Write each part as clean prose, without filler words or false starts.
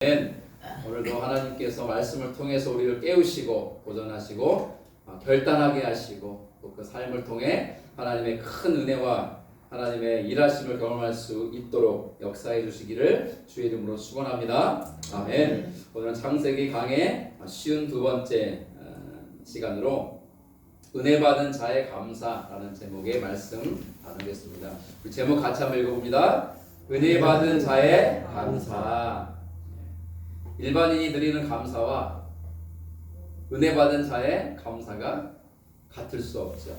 오늘도 하나님께서 말씀을 통해서 우리를 깨우시고 도전하시고 결단하게 하시고 또 그 삶을 통해 하나님의 큰 은혜와 하나님의 일하심을 경험할 수 있도록 역사해 주시기를 주의 이름으로 축원합니다. 아멘. 오늘은 창세기 강의 52번째 시간으로 은혜 받은 자의 감사라는 제목의 말씀 나누겠습니다. 우리 제목 같이 한번 읽어봅니다. 은혜 받은 자의 감사. 일반인이 드리는 감사와 은혜 받은 자의 감사가 같을 수 없죠.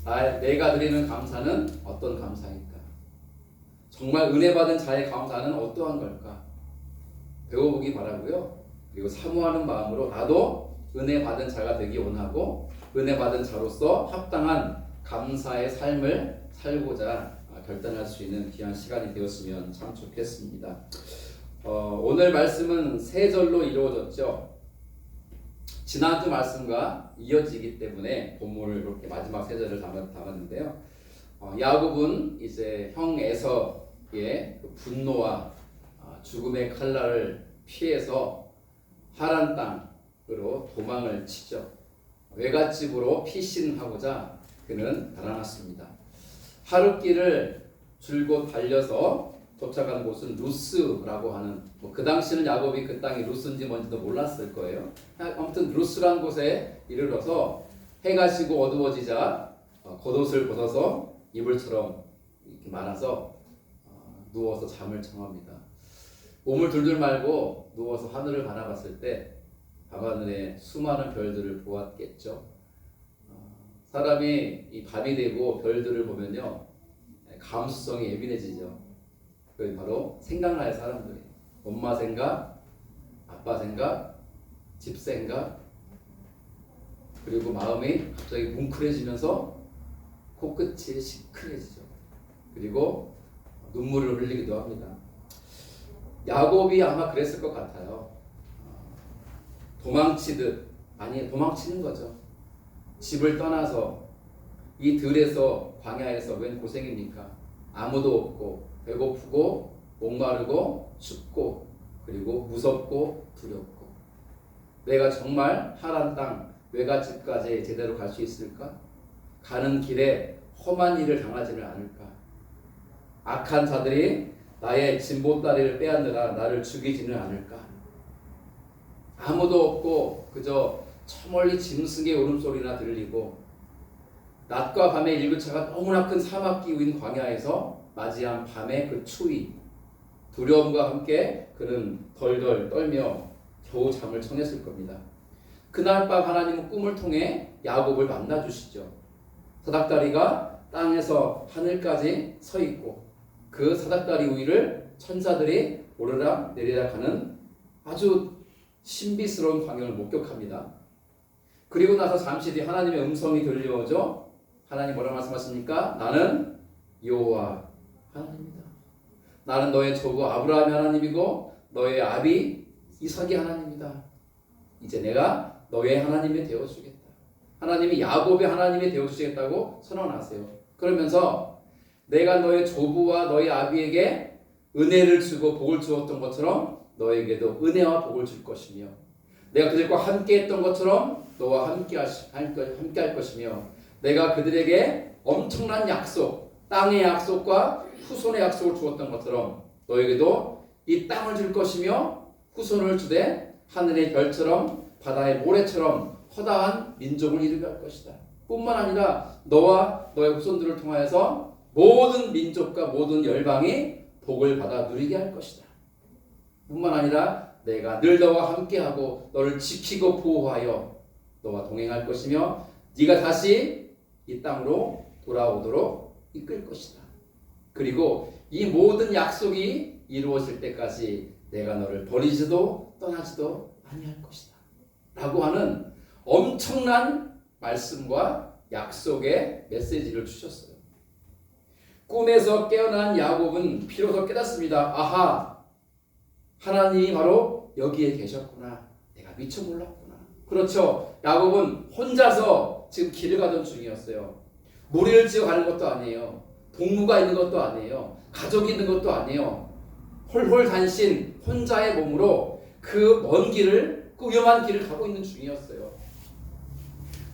내가 드리는 감사는 어떤 감사일까? 정말 은혜 받은 자의 감사는 어떠한 걸까? 배워보기 바라고요. 그리고 사모하는 마음으로 나도 은혜 받은 자가 되기 원하고 은혜 받은 자로서 합당한 감사의 삶을 살고자 결단할 수 있는 귀한 시간이 되었으면 참 좋겠습니다. 오늘 말씀은 세 절로 이루어졌죠. 지난주 말씀과 이어지기 때문에 본문을 이렇게 마지막 세 절을 담았는데요. 야곱은 이제 형 에서의 그 분노와 죽음의 칼날을 피해서 하란 땅으로 도망을 치죠. 외갓집으로 피신하고자 그는 달아났습니다. 하룻길을 줄곧 달려서 도착한 곳은 루스라고 하는 그 당시는 야곱이 그 땅이 루스인지 뭔지도 몰랐을 거예요. 아무튼 루스라는 곳에 이르러서 해가 지고 어두워지자 겉옷을 벗어서 이불처럼 이렇게 말아서 누워서 잠을 청합니다. 몸을 둘둘 말고 누워서 하늘을 바라봤을 때 밤하늘에 수많은 별들을 보았겠죠. 사람이 이 밤이 되고 별들을 보면요 감수성이 예민해지죠. 그게 바로 생각나요. 사람들이 엄마 생각, 아빠 생각, 집 생각, 그리고 마음이 갑자기 뭉클해지면서 코끝이 시큰해지죠. 그리고 눈물을 흘리기도 합니다. 야곱이 아마 그랬을 것 같아요. 도망치듯, 아니 도망치는 거죠. 집을 떠나서 이 들에서 광야에서 웬 고생입니까? 아무도 없고 배고프고 목마르고 춥고 그리고 무섭고 두렵고 내가 정말 하란 땅 외갓집까지 제대로 갈 수 있을까? 가는 길에 험한 일을 당하지는 않을까? 악한 자들이 나의 진보다리를 빼앗느라 나를 죽이지는 않을까? 아무도 없고 그저 저 멀리 짐승의 울음소리나 들리고 낮과 밤의 일교차가 너무나 큰 사막 기후인 광야에서 맞이한 밤의 그 추위, 두려움과 함께 그는 덜덜 떨며 겨우 잠을 청했을 겁니다. 그날 밤 하나님은 꿈을 통해 야곱을 만나주시죠. 사닥다리가 땅에서 하늘까지 서 있고 그 사닥다리 위를 천사들이 오르락 내리락 하는 아주 신비스러운 광경을 목격합니다. 그리고 나서 잠시 뒤 하나님의 음성이 들려오죠. 하나님 뭐라고 말씀하십니까? 나는 여호와 하나님이다. 나는 너의 조부 아브라함의 하나님이고 너의 아비 이삭의 하나님이다. 이제 내가 너의 하나님이 되어주겠다. 하나님이 야곱의 하나님이 되어주시겠다고 선언하세요. 그러면서 내가 너의 조부와 너의 아비에게 은혜를 주고 복을 주었던 것처럼 너에게도 은혜와 복을 줄 것이며 내가 그들과 함께 했던 것처럼 너와 함께 할 것이며 내가 그들에게 엄청난 약속, 땅의 약속과 후손의 약속을 주었던 것처럼 너에게도 이 땅을 줄 것이며 후손을 주되 하늘의 별처럼 바다의 모래처럼 허다한 민족을 이루게 할 것이다. 뿐만 아니라 너와 너의 후손들을 통하여서 모든 민족과 모든 열방이 복을 받아 누리게 할 것이다. 뿐만 아니라 내가 늘 너와 함께하고 너를 지키고 보호하여 너와 동행할 것이며 네가 다시 이 땅으로 돌아오도록 이끌 것이다. 그리고 이 모든 약속이 이루어질 때까지 내가 너를 버리지도 떠나지도 아니할 것이다. 라고 하는 엄청난 말씀과 약속의 메시지를 주셨어요. 꿈에서 깨어난 야곱은 비로소 깨닫습니다. 아하, 하나님이 바로 여기에 계셨구나. 내가 미처 몰랐구나. 그렇죠. 야곱은 혼자서 지금 길을 가던 중이었어요. 무리를 지어 가는 것도 아니에요. 동무가 있는 것도 아니에요. 가족이 있는 것도 아니에요. 홀홀 단신 혼자의 몸으로 그 먼 길을, 그 위험한 길을 가고 있는 중이었어요.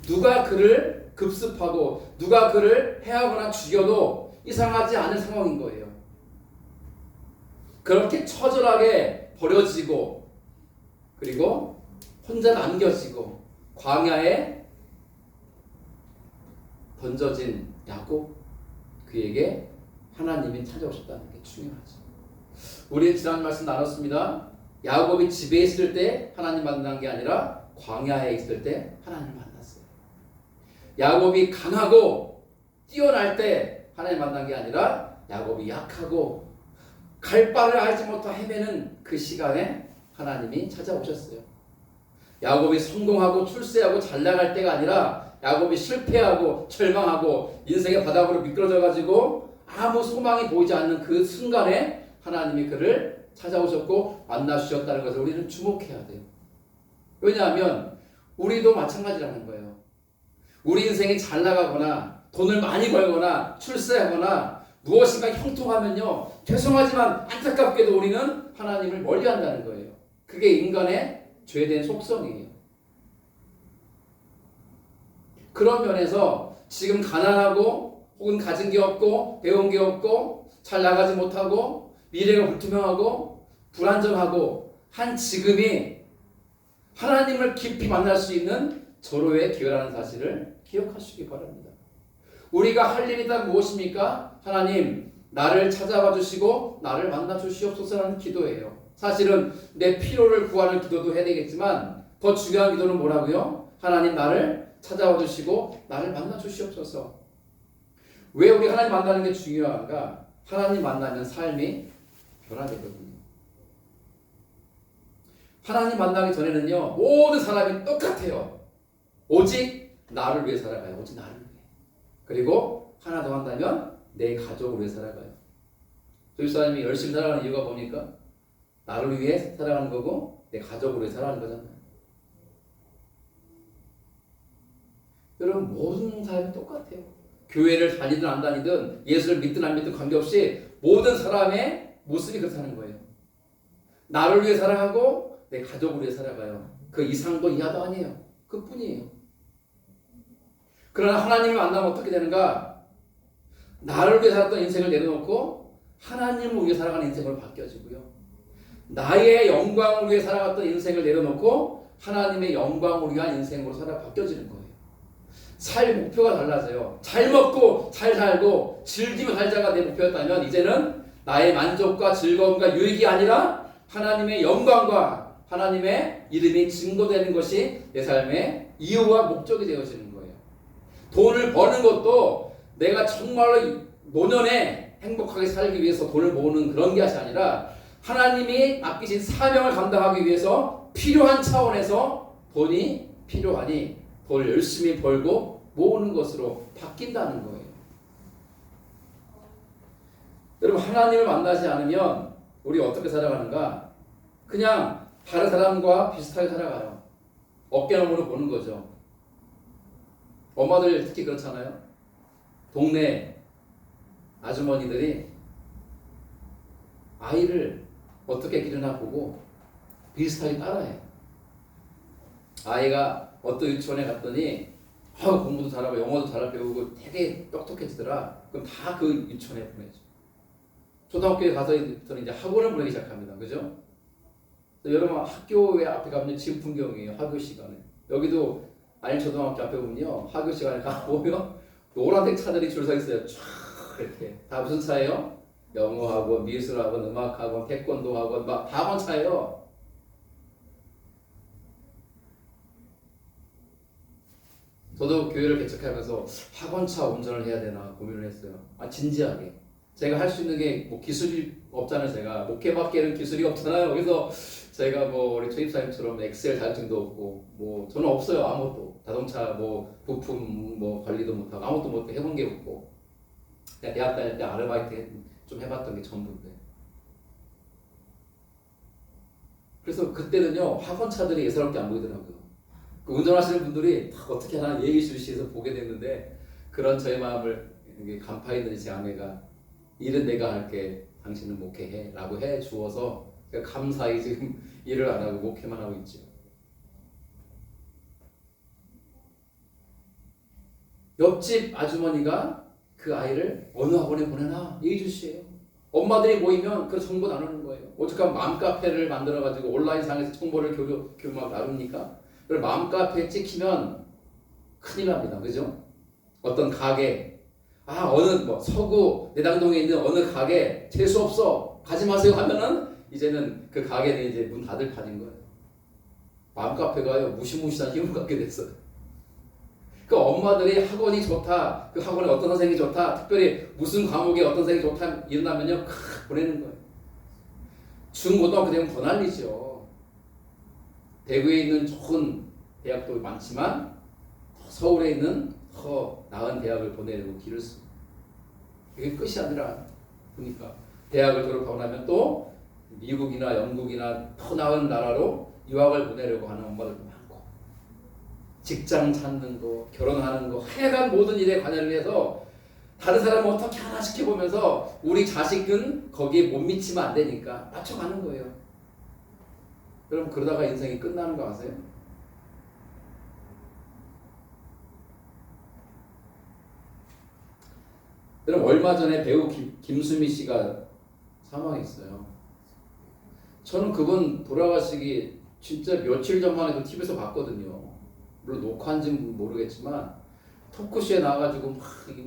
누가 그를 급습하고 누가 그를 해하거나 죽여도 이상하지 않은 상황인 거예요. 그렇게 처절하게 버려지고 그리고 혼자 남겨지고 광야에 던져진 야곱, 그에게 하나님이 찾아오셨다는 게 중요하죠. 우리 지난 말씀 나눴습니다. 야곱이 집에 있을 때 하나님 만난 게 아니라 광야에 있을 때 하나님을 만났어요. 야곱이 강하고 뛰어날 때 하나님 만난 게 아니라 야곱이 약하고 갈 바를 알지 못하고 헤매는 그 시간에 하나님이 찾아오셨어요. 야곱이 성공하고 출세하고 잘 나갈 때가 아니라 야곱이 실패하고 절망하고 인생의 바닥으로 미끄러져 가지고 아무 소망이 보이지 않는 그 순간에 하나님이 그를 찾아오셨고 만나주셨다는 것을 우리는 주목해야 돼요. 왜냐하면 우리도 마찬가지라는 거예요. 우리 인생이 잘 나가거나 돈을 많이 벌거나 출세하거나 무엇인가 형통하면요, 죄송하지만 안타깝게도 우리는 하나님을 멀리한다는 거예요. 그게 인간의 죄된 속성이에요. 그런 면에서 지금 가난하고 혹은 가진 게 없고 배운 게 없고 잘 나가지 못하고 미래가 불투명하고 불안정하고 한 지금이 하나님을 깊이 만날 수 있는 절호의 기회라는 사실을 기억하시기 바랍니다. 우리가 할 일이 다 무엇입니까? 하나님, 나를 찾아와 주시고 나를 만나 주시옵소서라는 기도예요. 사실은 내 필요를 구하는 기도도 해야 되겠지만 더 중요한 기도는 뭐라고요? 하나님, 나를 찾아와 주시고 나를 만나 주시옵소서. 왜 우리 하나님 만나는 게 중요한가? 하나님 만나면 삶이 변화되거든요. 하나님 만나기 전에는요, 모든 사람이 똑같아요. 오직 나를 위해 살아가요. 오직 나를 위해. 그리고 하나 더 한다면 내 가족을 위해 살아가요. 저희 사람이 열심히 살아가는 이유가 뭡니까? 나를 위해 살아가는 거고 내 가족을 위해 살아가는 거잖아요. 여러분, 모든 사람이 똑같아요. 교회를 다니든 안 다니든 예수를 믿든 안 믿든 관계없이 모든 사람의 모습이 그렇다는 거예요. 나를 위해 살아가고 내 가족을 위해 살아가요. 그 이상도 이하도 아니에요. 그뿐이에요. 그러나 하나님을 만나면 어떻게 되는가? 나를 위해 살았던 인생을 내려놓고 하나님을 위해 살아가는 인생으로 바뀌어지고요. 나의 영광을 위해 살아갔던 인생을 내려놓고 하나님의 영광을 위한 인생으로 바뀌어지는 거예요. 살 목표가 달라져요. 잘 먹고 잘 살고 즐기며 살자가 내 목표였다면 이제는 나의 만족과 즐거움과 유익이 아니라 하나님의 영광과 하나님의 이름이 증거되는 것이 내 삶의 이유와 목적이 되어지는 거예요. 돈을 버는 것도 내가 정말로 노년에 행복하게 살기 위해서 돈을 모으는 그런 것이 아니라 하나님이 맡기신 사명을 감당하기 위해서 필요한 차원에서 돈이 필요하니 돈을 열심히 벌고 모으는 것으로 바뀐다는 거예요. 여러분, 하나님을 만나지 않으면 우리 어떻게 살아가는가? 그냥 다른 사람과 비슷하게 살아가요. 어깨너머로 보는 거죠. 엄마들 특히 그렇잖아요. 동네 아주머니들이 아이를 어떻게 기르나 보고 비슷하게 따라해요. 아이가 어떤 유치원에 갔더니 공부도 잘하고 영어도 잘 배우고 되게 똑똑해지더라. 그럼 다 그 유치원에 보내죠. 초등학교에 가서부터는 이제 학원을 보내기 시작합니다. 그죠? 여러분, 학교에 앞에 가면 지금 풍경이에요. 학교 시간에. 여기도 안일초등학교 앞에 보면요, 학교 시간에 가보면 노란색 차들이 줄 서 있어요. 쫙 이렇게. 다 무슨 차예요? 영어학원, 미술학원, 음악학원, 태권도학원, 막 학원 차예요. 저도 교회를 개척하면서 학원차 운전을 해야 되나 고민을 했어요. 진지하게. 제가 할 수 있는 게 뭐 기술이 없잖아요. 제가 목회밖에는 기술이 없잖아요. 그래서 제가 뭐 우리 최입사님처럼 엑셀 자격증도 없고 뭐 저는 없어요. 아무것도. 자동차 뭐 부품 뭐 관리도 못하고 아무것도 못 해본 게 없고, 그냥 대학 다닐 때 아르바이트 좀 해봤던 게 전부인데. 그래서 그때는요, 학원차들이 예사롭게 안 보이더라고요. 그 운전하시는 분들이 다 어떻게 하나 예의주시해서 보게 됐는데, 그런 저의 마음을 간파했는지 제 아내가 일은 내가 할게, 당신은 목회해 라고 해 주어서 감사히 지금 일을 안 하고 목회만 하고 있죠. 옆집 아주머니가 그 아이를 어느 학원에 보내나 예의주시해요. 엄마들이 모이면 그 정보 나누는 거예요. 어떻게 하면 맘카페를 만들어가지고 온라인상에서 정보를 막 나눕니까? 그걸 맘카페에 찍히면 큰일 납니다. 그죠? 어떤 가게, 어느 서구 내당동에 있는 어느 가게 재수 없어 가지 마세요 하면은 이제는 그 가게는 이제 문 닫을 판인 거예요. 맘카페가요 무시무시한 힘을 갖게 됐어요. 그 엄마들이 학원이 좋다, 그 학원에 어떤 선생님이 좋다, 특별히 무슨 과목에 어떤 선생님이 좋다 이런다면요 보내는 거예요. 중고등학교 되면 더 난리죠. 대구에 있는 좋은 대학도 많지만 서울에 있는 더 나은 대학을 보내려고 길을 씁니다. 이게 끝이 아니라 보니까 대학을 졸업하고 나면 또 미국이나 영국이나 더 나은 나라로 유학을 보내려고 하는 엄마들도 많고, 직장 찾는 거, 결혼하는 거, 하여간 모든 일에 관여를 해서 다른 사람을 어떻게 하나 시켜보면서 우리 자식은 거기에 못 미치면 안 되니까 맞춰가는 거예요. 여러분 그러다가 인생이 끝나는 거 아세요? 여러분 얼마 전에 배우 김수미 씨가 사망했어요. 저는 그분 돌아가시기 진짜 며칠 전만 해도 TV에서 봤거든요. 물론 녹화한지는 모르겠지만 토크쇼에 나와가지고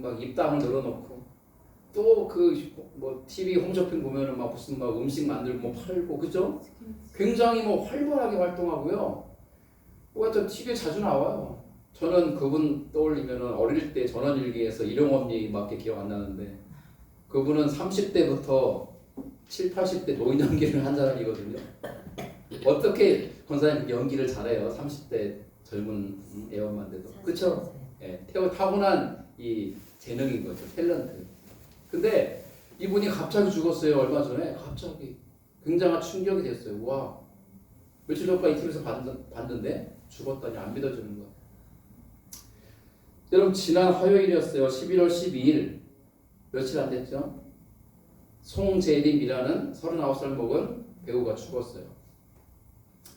막 입담을 늘어놓고 또 TV 홈쇼핑 보면은 막 무슨 막 음식 만들고 팔고 그죠? 굉장히 활발하게 활동하고요. 하여튼 TV에 자주 나와요. 저는 그분 떠올리면은 어릴 때 전원일기에서 일용업리밖에 기억 안 나는데 그분은 30대부터 7, 80대 노인 연기를 한 사람이거든요. 어떻게 권사님 연기를 잘해요? 30대 젊은 애원만 돼도. 그쵸? 예, 타고난 이 재능인 거죠. 탤런트. 근데 이분이 갑자기 죽었어요. 얼마 전에. 갑자기. 굉장한 충격이 됐어요. 와. 며칠 전까지 TV에서 봤는데 죽었다니 안 믿어지는 거야. 여러분 지난 화요일이었어요. 11월 12일. 며칠 안 됐죠? 송재림이라는 39살 먹은 배우가 죽었어요.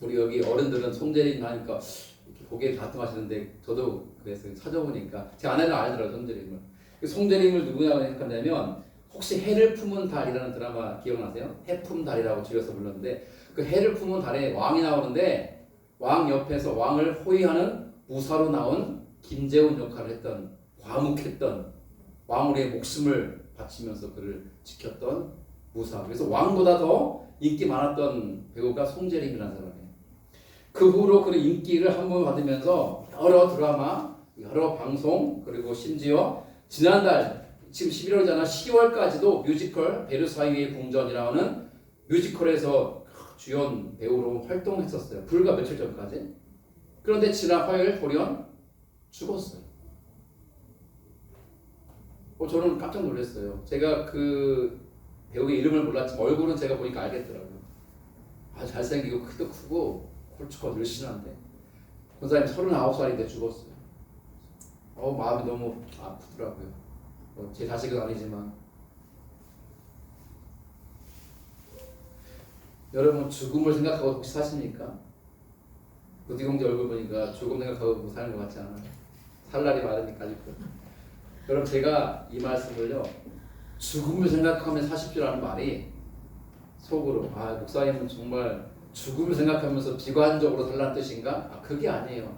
우리 여기 어른들은 송재림 하니까 이렇게 고개 가끔하시는데 저도 그랬어요. 찾아보니까 제 아내는 알더라고요. 송재림을. 송재림을 누구냐고 생각하냐면 혹시 해를 품은 달이라는 드라마 기억나세요? 해품 달이라고 줄여서 불렀는데 그 해를 품은 달에 왕이 나오는데 왕 옆에서 왕을 호위하는 무사로 나온 김재훈 역할을 했던, 과묵했던, 왕으로의 목숨을 바치면서 그를 지켰던 무사. 그래서 왕보다 더 인기 많았던 배우가 송재림이라는 사람이에요. 그 후로 그런 인기를 한 번 받으면서 여러 드라마, 여러 방송, 그리고 심지어 지난달 지금 11월이잖아. 10월까지도 뮤지컬 베르사유의 궁전이라는 뮤지컬에서 주연 배우로 활동했었어요. 불과 며칠 전까지. 그런데 지난 화요일 돌연 죽었어요. 저는 깜짝 놀랐어요. 제가 그 배우의 이름을 몰랐지만 얼굴은 제가 보니까 알겠더라고요. 잘생기고 키도 크고 홀쭉하고 늘씬한데 권사님 39살인데 죽었어요. 마음이 너무 아프더라고요. 제 자식은 아니지만. 여러분 죽음을 생각하고 혹시 사십니까? 부디공제 얼굴 보니까 죽음 생각하고 사는 것 같지 않아요? 살 날이 많으니까 아직도. 여러분 제가 이 말씀을요 죽음을 생각하며 사십시오라는 말이 속으로 목사님은 정말 죽음을 생각하면서 비관적으로 살라는 뜻인가? 그게 아니에요.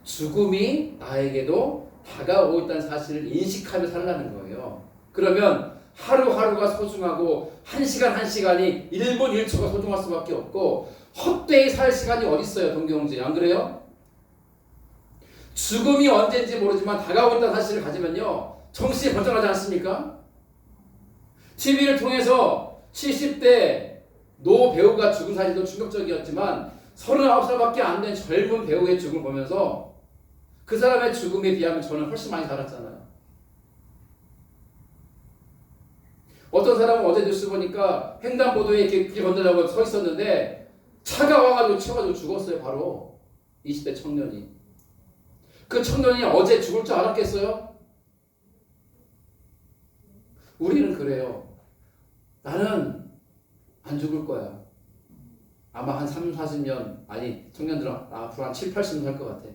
죽음이 나에게도 다가오고 있다는 사실을 인식하며 살라는 거예요. 그러면 하루하루가 소중하고 한 시간 한 시간이 1분 1초가 소중할 수밖에 없고 헛되이 살 시간이 어디 있어요, 동경제? 안 그래요? 죽음이 언제인지 모르지만 다가오고 있다는 사실을 가지면요 정신이 번쩍하지 않습니까? TV를 통해서 70대 노 배우가 죽은 사실도 충격적이었지만 39살밖에 안 된 젊은 배우의 죽음을 보면서 그 사람의 죽음에 비하면 저는 훨씬 많이 살았잖아요. 어떤 사람은 어제 뉴스 보니까 횡단보도에 이렇게 길 건너려고 서 있었는데 차가 와가지고 치워가지고 죽었어요. 바로 20대 청년이. 그 청년이 어제 죽을 줄 알았겠어요? 우리는 그래요. 나는 안 죽을 거야. 아마 한 3, 40년, 아니 청년들은 앞으로 한 7, 80년 살 것 같아.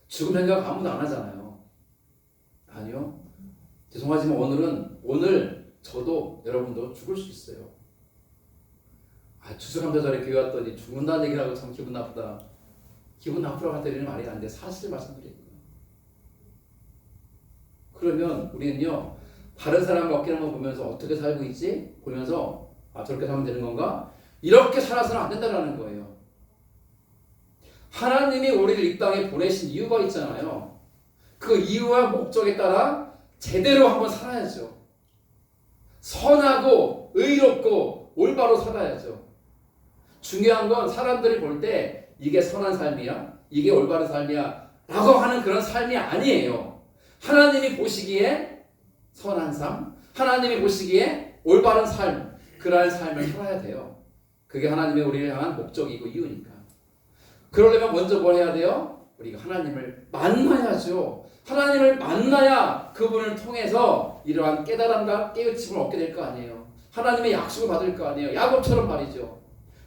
죽음 생각 아무도 안 하잖아요. 아니요. 죄송하지만 오늘 저도 여러분도 죽을 수 있어요. 추수감사절에 교회 왔더니 죽는다는 얘기를 하고 참 기분 나쁘다. 기분 나쁘라고 할 때는 말이 안 돼. 사실 말씀드리는 거예요. 그러면 우리는요, 다른 사람 어깨를 한번 보면서 어떻게 살고 있지? 보면서 저렇게 살면 되는 건가? 이렇게 살아서는 안 된다는 거예요. 하나님이 우리를 이 땅에 보내신 이유가 있잖아요. 그 이유와 목적에 따라 제대로 한번 살아야죠. 선하고 의롭고 올바로 살아야죠. 중요한 건 사람들이 볼 때 이게 선한 삶이야? 이게 올바른 삶이야? 라고 하는 그런 삶이 아니에요. 하나님이 보시기에 선한 삶, 하나님이 보시기에 올바른 삶, 그러한 삶을 살아야 돼요. 그게 하나님의 우리를 향한 목적이고 이유니까. 그러려면 먼저 뭘 해야 돼요? 우리가 하나님을 만나야죠. 하나님을 만나야 그분을 통해서 이러한 깨달음과 깨우침을 얻게 될 거 아니에요. 하나님의 약속을 받을 거 아니에요. 야곱처럼 말이죠.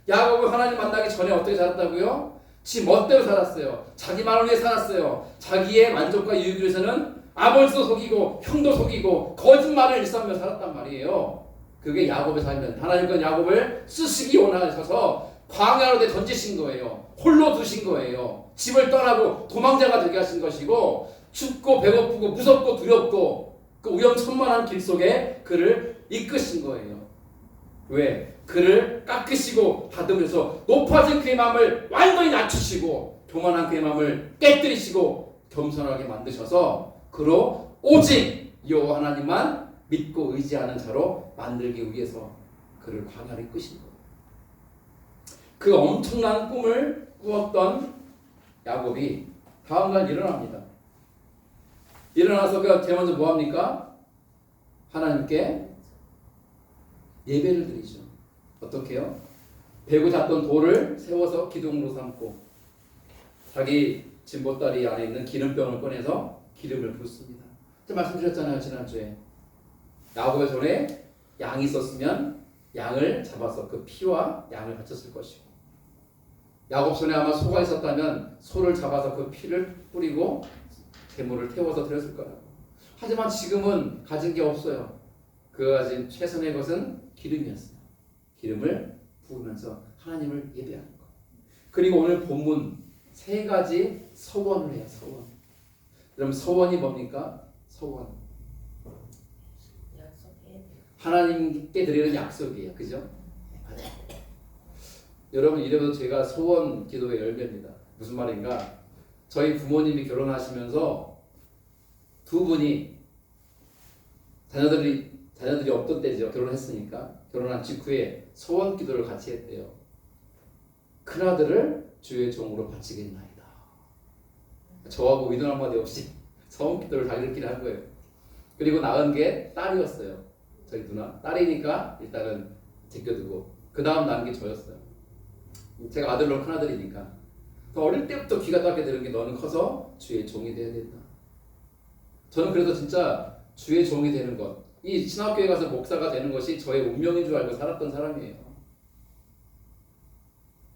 야곱은 하나님 만나기 전에 어떻게 살았다고요? 지 멋대로 살았어요. 자기 마음을 위해 살았어요. 자기의 만족과 유익을 위해서는 아버지도 속이고 형도 속이고 거짓말을 일삼며 살았단 말이에요. 그게 야곱의 삶이었는데 하나님은 야곱을 쓰시기 원하셔서 광야로 던지신 거예요. 홀로 두신 거예요. 집을 떠나고 도망자가 되게 하신 것이고 춥고 배고프고 무섭고 두렵고 그 위험천만한 길 속에 그를 이끄신 거예요. 왜? 그를 깎으시고 다듬으셔서 높아진 그의 마음을 완전히 낮추시고 교만한 그의 마음을 깨뜨리시고 겸손하게 만드셔서 그로 오직 여호와 하나님만 믿고 의지하는 자로 만들기 위해서 그를 광야로 이끄신 거예요. 그 엄청난 꿈을 꾸었던 야곱이 다음날 일어납니다. 일어나서 그가 제일 먼저 뭐합니까? 하나님께 예배를 드리죠. 어떻게 해요? 베고 잤던 돌을 세워서 기둥으로 삼고 자기 진보다리 안에 있는 기름병을 꺼내서 기름을 붓습니다. 제가 말씀드렸잖아요. 지난주에 야곱의 손에 양이 있었으면 양을 잡아서 그 피와 양을 바쳤을 것이고 야곱 손에 아마 소가 있었다면 소를 잡아서 그 피를 뿌리고 제물을 태워서 드렸을 거라고. 하지만 지금은 가진 게 없어요. 그가 가진 최선의 것은 기름이었어요. 기름을 부으면서 하나님을 예배하는 것. 그리고 오늘 본문 세 가지 서원을 해요. 서원. 그럼 서원이 뭡니까? 서원. 하나님께 드리는 약속이에요. 그죠? 여러분 이래서 제가 소원 기도의 열매입니다. 무슨 말인가? 저희 부모님이 결혼하시면서 두 분이 자녀들이 없던 때죠. 결혼했으니까 결혼한 직후에 소원 기도를 같이 했대요. 큰아들을 주의 종으로 바치겠나이다. 저하고 의논 한마디 없이 소원 기도를 자기들끼리 한 거예요. 그리고 낳은 게 딸이었어요. 저희 누나 딸이니까 일단은 제껴두고 그 다음 낳은 게 저였어요. 제가 아들로 큰아들이니까 어릴 때부터 귀가 닦게 되는 게 너는 커서 주의 종이 되어야 된다. 저는 그래서 진짜 주의 종이 되는 것, 이 신학교에 가서 목사가 되는 것이 저의 운명인 줄 알고 살았던 사람이에요.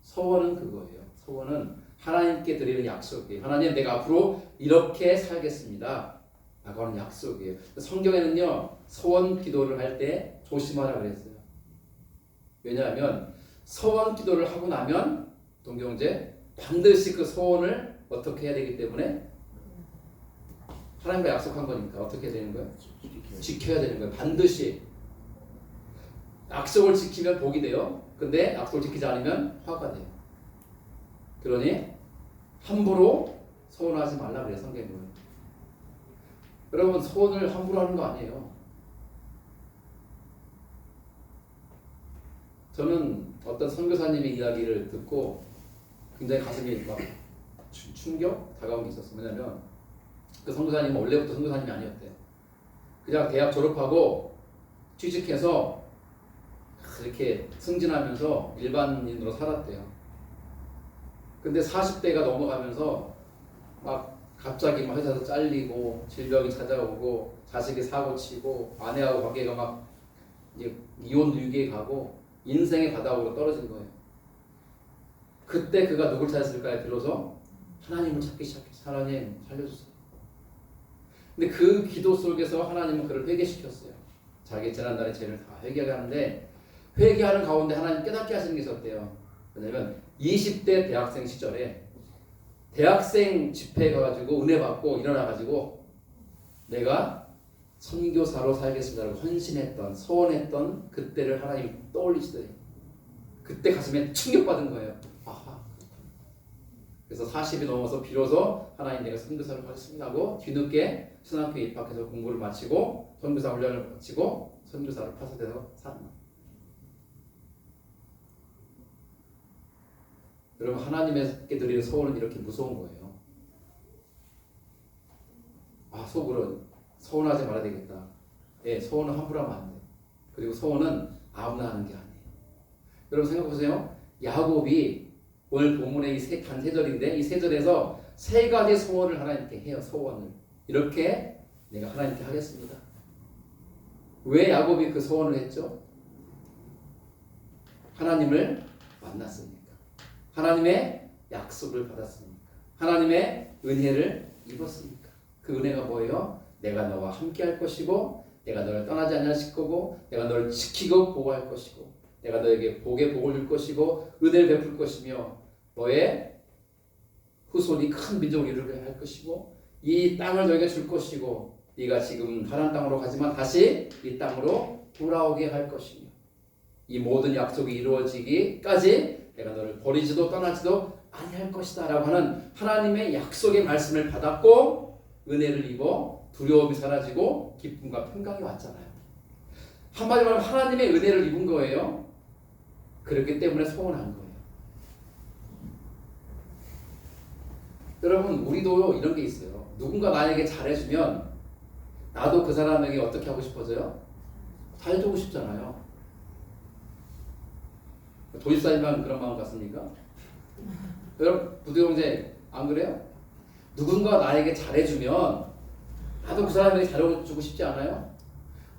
서원은 그거예요. 서원은 하나님께 드리는 약속이에요. 하나님 내가 앞으로 이렇게 살겠습니다 라고 하는 약속이에요. 성경에는요 서원 기도를 할 때 조심하라 그랬어요. 왜냐하면 서원 기도를 하고 나면 동경제 반드시 그 소원을 어떻게 해야 되기 때문에 하나님과 약속한 거니까 어떻게 해야 되는 거예요? 지켜야 되는 거예요. 반드시. 약속을 지키면 복이 돼요. 근데 약속을 지키지 않으면 화가 돼요. 그러니 함부로 소원하지 말라 그래요. 성경은. 여러분 소원을 함부로 하는 거 아니에요. 저는 어떤 선교사님의 이야기를 듣고 굉장히 가슴이 막 충격? 다가온 게 있었어요. 왜냐면 그 선교사님은 원래부터 선교사님이 아니었대요. 그냥 대학 졸업하고 취직해서 이렇게 승진하면서 일반인으로 살았대요. 근데 40대가 넘어가면서 막 갑자기 막 회사에서 잘리고 질병이 찾아오고 자식이 사고치고 아내하고 관계가 막 이제 이혼 위기에 가고 인생의 바닥으로 떨어진 거예요. 그때 그가 누굴 찾았을까요? 비로소 하나님을 찾기 시작했어요. 하나님 살려주세요. 근데 그 기도 속에서 하나님은 그를 회개시켰어요. 자기 지난날의 죄를 다 회개하게 하는데 회개하는 가운데 하나님 깨닫게 하시는 게 있었대요. 왜냐면 20대 대학생 시절에 대학생 집회에 가가지고 은혜 받고 일어나가지고 내가 선교사로 살겠습니다라고 헌신했던 서원했던 그때를 하나님 떠올리시더니 그때 가슴에 충격받은 거예요. 아하. 그래서 40이 넘어서 비로소 하나님 내가 선교사로 가겠습니다 하고 뒤늦게 신학교에 입학해서 공부를 마치고 선교사 훈련을 마치고 선교사로 파송돼서 산. 여러분 하나님께 드리는 소원은 이렇게 무서운 거예요. 아 속으로 소원하지 말아야 되겠다. 예, 소원은 함부로 하면 안 돼. 그리고 소원은 아무나 하는 게 아니에요. 여러분 생각해보세요. 야곱이 오늘 본문의 이 단세절인데 이 세절에서 세 가지 소원을 하나님께 해요. 소원을 이렇게 내가 하나님께 하겠습니다. 왜 야곱이 그 소원을 했죠? 하나님을 만났으니까. 하나님의 약속을 받았으니까. 하나님의 은혜를 입었으니까. 그 은혜가 뭐예요? 내가 너와 함께 할 것이고 내가 너를 떠나지 않을 거고 내가 너를 지키고 보호할 것이고 내가 너에게 복에 복을 줄 것이고 은혜를 베풀 것이며 너의 후손이 큰 민족을 이루게 할 것이고 이 땅을 너에게 줄 것이고 네가 지금 가나안 땅으로 가지만 다시 이 땅으로 돌아오게 할 것이며 이 모든 약속이 이루어지기까지 내가 너를 버리지도 떠나지도 아니할 것이다 라고 하는 하나님의 약속의 말씀을 받았고 은혜를 입어 두려움이 사라지고 기쁨과 평강이 왔잖아요. 한마디로 말하면 하나님의 은혜를 입은 거예요. 그렇기 때문에 소원한 거예요. 여러분 우리도 이런 게 있어요. 누군가 나에게 잘해주면 나도 그 사람에게 어떻게 하고 싶어져요? 잘해주고 싶잖아요. 도집사님만 그런 마음 같습니까? 여러분 부두형제 안 그래요? 누군가 나에게 잘해주면 나도 그 사람에게 잘해주고 싶지 않아요?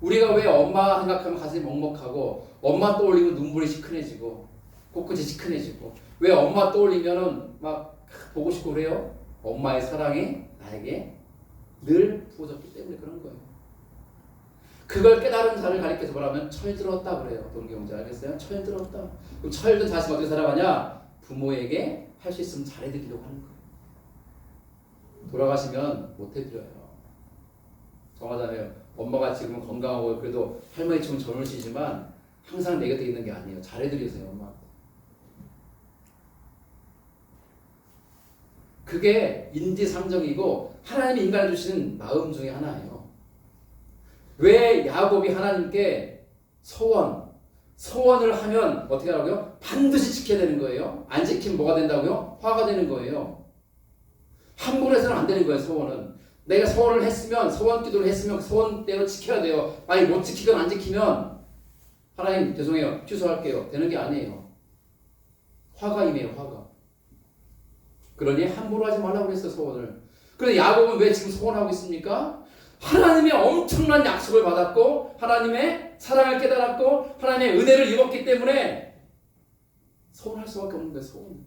우리가 왜 엄마 생각하면 가슴이 먹먹하고 엄마 떠올리면 눈물이 시큰해지고 코끝이 시큰해지고 왜 엄마 떠올리면은 막 보고 싶고 그래요? 엄마의 사랑이 나에게 늘 부어졌기 때문에 그런 거예요. 그걸 깨달은 자를 가리켜서 뭐라면 철들었다 그래요. 동경제 알겠어요? 철들었다. 그럼 철든 자식 어떻게 살아가냐? 부모에게 할 수 있으면 잘해드리려고 하는 거예요. 돌아가시면 못 해드려요. 정하잖아요. 엄마가 지금 건강하고 그래도 할머니 지금 젊으시지만 항상 내 곁에 있는 게 아니에요. 잘해드리세요, 엄마. 그게 인지상정이고 하나님이 인간에 주시는 마음 중에 하나예요. 왜 야곱이 하나님께 소원을 하면 어떻게 하라고요? 반드시 지켜야 되는 거예요. 안 지키면 뭐가 된다고요? 화가 되는 거예요. 함부로 해서는 안 되는 거예요. 소원은. 내가 소원을 했으면 소원 기도를 했으면 소원대로 지켜야 돼요. 아니 못 지키건 안 지키면 하나님 죄송해요. 취소할게요. 되는 게 아니에요. 화가 임해요. 화가. 그러니 함부로 하지 말라고 그랬어요. 소원을. 그런데 야곱은 왜 지금 소원하고 있습니까? 하나님의 엄청난 약속을 받았고 하나님의 사랑을 깨달았고 하나님의 은혜를 입었기 때문에 소원할 수밖에 없는 거예요. 소원.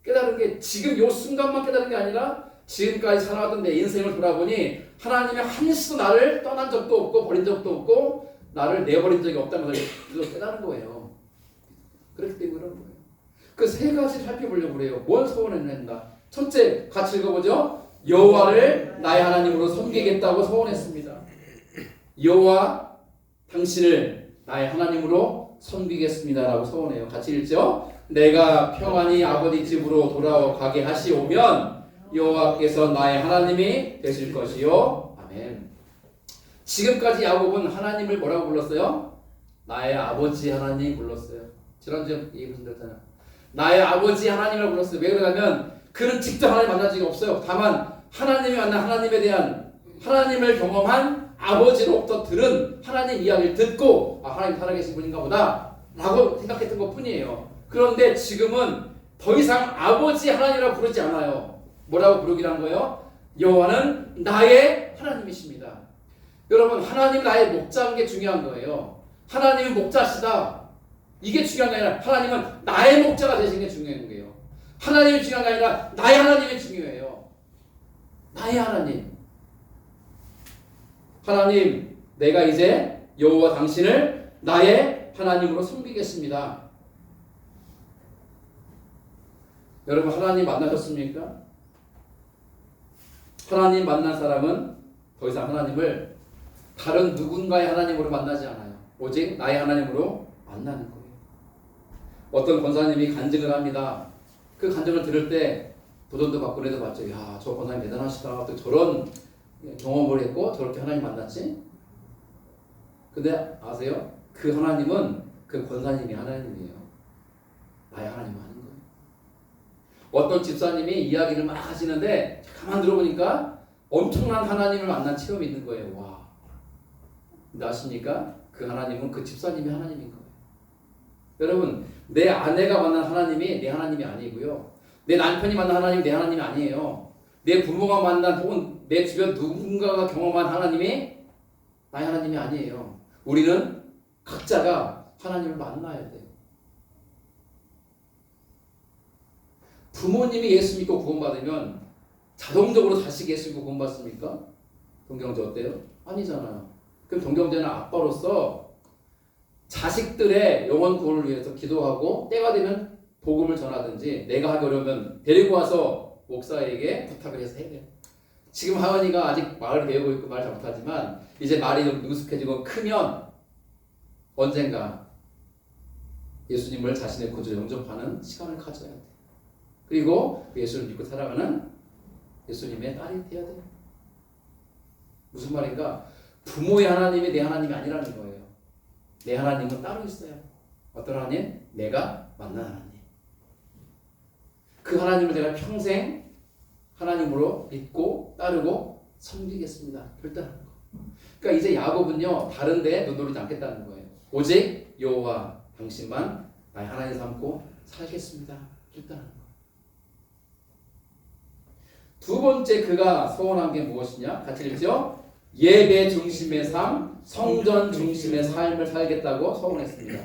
깨달은 게 지금 요 순간만 깨달은 게 아니라 지금까지 살아왔던 내 인생을 돌아보니 하나님의 한시도 나를 떠난 적도 없고 버린 적도 없고 나를 내버린 적이 없다는 것을 깨달은 거예요. 그렇기 때문에 그런 거예요. 그 세 가지를 살펴보려고 그래요. 뭘 소원했는가? 첫째, 같이 읽어보죠. 여호와를 나의 하나님으로 섬기겠다고 소원했습니다. 여호와 당신을 나의 하나님으로 섬기겠습니다라고 소원해요. 같이 읽죠. 내가 평안히 아버지 집으로 돌아가게 하시오면 여호와께서 나의 하나님이 되실 것이요. 아멘. 지금까지 야곱은 하나님을 뭐라고 불렀어요? 나의 아버지 하나님 불렀어요. 지난주에 얘기했잖아요. 나의 아버지 하나님이라고 불렀어요. 왜 그러냐면 그는 직접 하나님 만난 적이 없어요. 다만 하나님이 만난 하나님에 대한 하나님을 경험한 아버지로부터 들은 하나님 이야기를 듣고 하나님 살아계신 분인가 보다 라고 생각했던 것 뿐이에요. 그런데 지금은 더 이상 아버지 하나님이라고 부르지 않아요. 뭐라고 부르기로 한 거예요? 여호와는 나의 하나님이십니다. 여러분 하나님 나의 목자인 게 중요한 거예요. 하나님은 목자시다. 이게 중요한 게 아니라 하나님은 나의 목자가 되시는 게 중요한 거예요. 하나님이 중요한 게 아니라 나의 하나님이 중요해요. 나의 하나님. 하나님, 내가 이제 여호와 당신을 나의 하나님으로 섬기겠습니다. 여러분 하나님 만나셨습니까? 하나님 만난 사람은 더 이상 하나님을 다른 누군가의 하나님으로 만나지 않아요. 오직 나의 하나님으로 만나는 거예요. 어떤 권사님이 간증을 합니다. 그 간증을 들을 때 도전도 받고 그래도 받죠. 야, 저 권사님 대단하시다. 어떻게 저런 경험을 했고 저렇게 하나님 만났지? 근데 아세요? 그 하나님은 그 권사님이 하나님이에요. 나의 하나님은 하는 거예요. 어떤 집사님이 이야기를 막 하시는데 가만 들어보니까 엄청난 하나님을 만난 체험이 있는 거예요. 와, 근데 아십니까? 그 하나님은 그 집사님이 하나님인 거예요. 여러분, 내 아내가 만난 하나님이 내 하나님이 아니고요. 내 남편이 만난 하나님이 내 하나님이 아니에요. 내 부모가 만난 혹은 내 주변 누군가가 경험한 하나님이 나의 하나님이 아니에요. 우리는 각자가 하나님을 만나야 돼요. 부모님이 예수 믿고 구원받으면 자동적으로 자식이 예수 믿고 구원받습니까? 동경제 어때요? 아니잖아요. 그럼 동경제는 아빠로서 자식들의 영혼 구원을 위해서 기도하고 때가 되면 복음을 전하든지 내가 하기 어려우면 데리고 와서 목사에게 부탁을 해서 해야 돼요. 지금 하은이가 아직 말을 배우고 있고 말 잘 못하지만 이제 말이 좀 능숙해지고 크면 언젠가 예수님을 자신의 구주로 영접하는 시간을 가져야 돼. 그리고 예수를 믿고 살아가는 예수님의 딸이 되어야 돼요. 무슨 말인가? 부모의 하나님이 내 하나님이 아니라는 거예요. 내 하나님은 따로 있어요. 어떤 하나님? 내가 만난 하나님. 그 하나님을 제가 평생 하나님으로 믿고 따르고 섬기겠습니다. 결단하는 거. 그러니까 이제 야곱은요 다른 데 눈 돌리지 않겠다는 거예요. 오직 여호와 당신만 나의 하나님 삼고 살겠습니다. 결단하는 거. 두 번째 그가 소원한 게 무엇이냐? 같이 읽죠. 예배 중심의 삶, 성전 중심의 삶을 살겠다고 소원했습니다.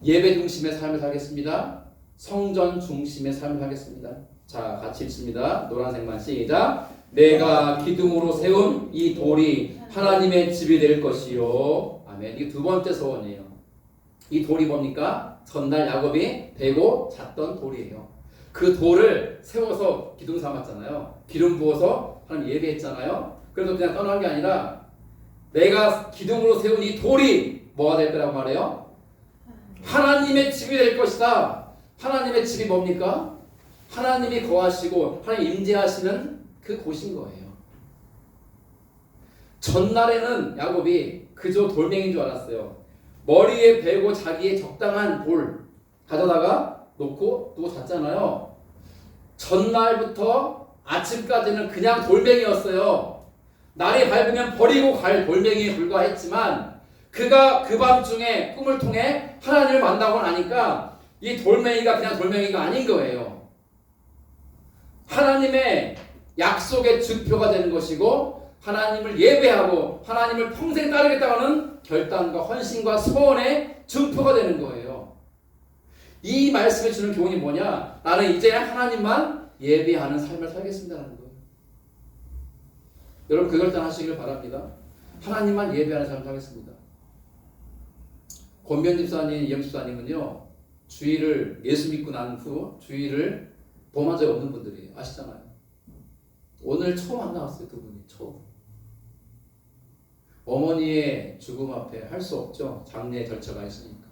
예배 중심의 삶을 살겠습니다. 성전 중심의 삶을 살겠습니다. 자, 같이 읽습니다. 노란색만 시작. 내가 기둥으로 세운 이 돌이 하나님의 집이 될 것이요. 아멘. 이게 두 번째 소원이에요. 이 돌이 뭡니까? 전날 야곱이 베고 잤던 돌이에요. 그 돌을 세워서 기둥 삼았잖아요. 기름 부어서 하나님 예배했잖아요. 그래서 그냥 떠난 게 아니라 내가 기둥으로 세운 이 돌이 뭐가 될 거라고 말해요? 하나님의 집이 될 것이다. 하나님의 집이 뭡니까? 하나님이 거하시고 하나님 임재하시는 그 곳인 거예요. 전날에는 야곱이 그저 돌멩이인 줄 알았어요. 머리에 베고 자기의 적당한 돌 가져다가 놓고 또 잤잖아요. 전날부터 아침까지는 그냥 돌멩이였어요. 날이 밝으면 버리고 갈 돌멩이에 불과했지만 그가 그 밤중에 꿈을 통해 하나님을 만나고 나니까 이 돌멩이가 그냥 돌멩이가 아닌 거예요. 하나님의 약속의 증표가 되는 것이고 하나님을 예배하고 하나님을 평생 따르겠다는 결단과 헌신과 소원의 증표가 되는 거예요. 이 말씀에 주는 교훈이 뭐냐? 나는 이제 하나님만 예배하는 삶을 살겠습니다라는 거예요. 여러분 그 결단하시길 바랍니다. 하나님만 예배하는 삶을 살겠습니다. 권변 집사님, 이영 집사님은요 주일을 예수 믿고 난 후 주일을 범한 적이 없는 분들이에요. 아시잖아요. 오늘 처음 안 나왔어요. 두 분이 처음. 어머니의 죽음 앞에 할 수 없죠. 장례 절차가 있으니까.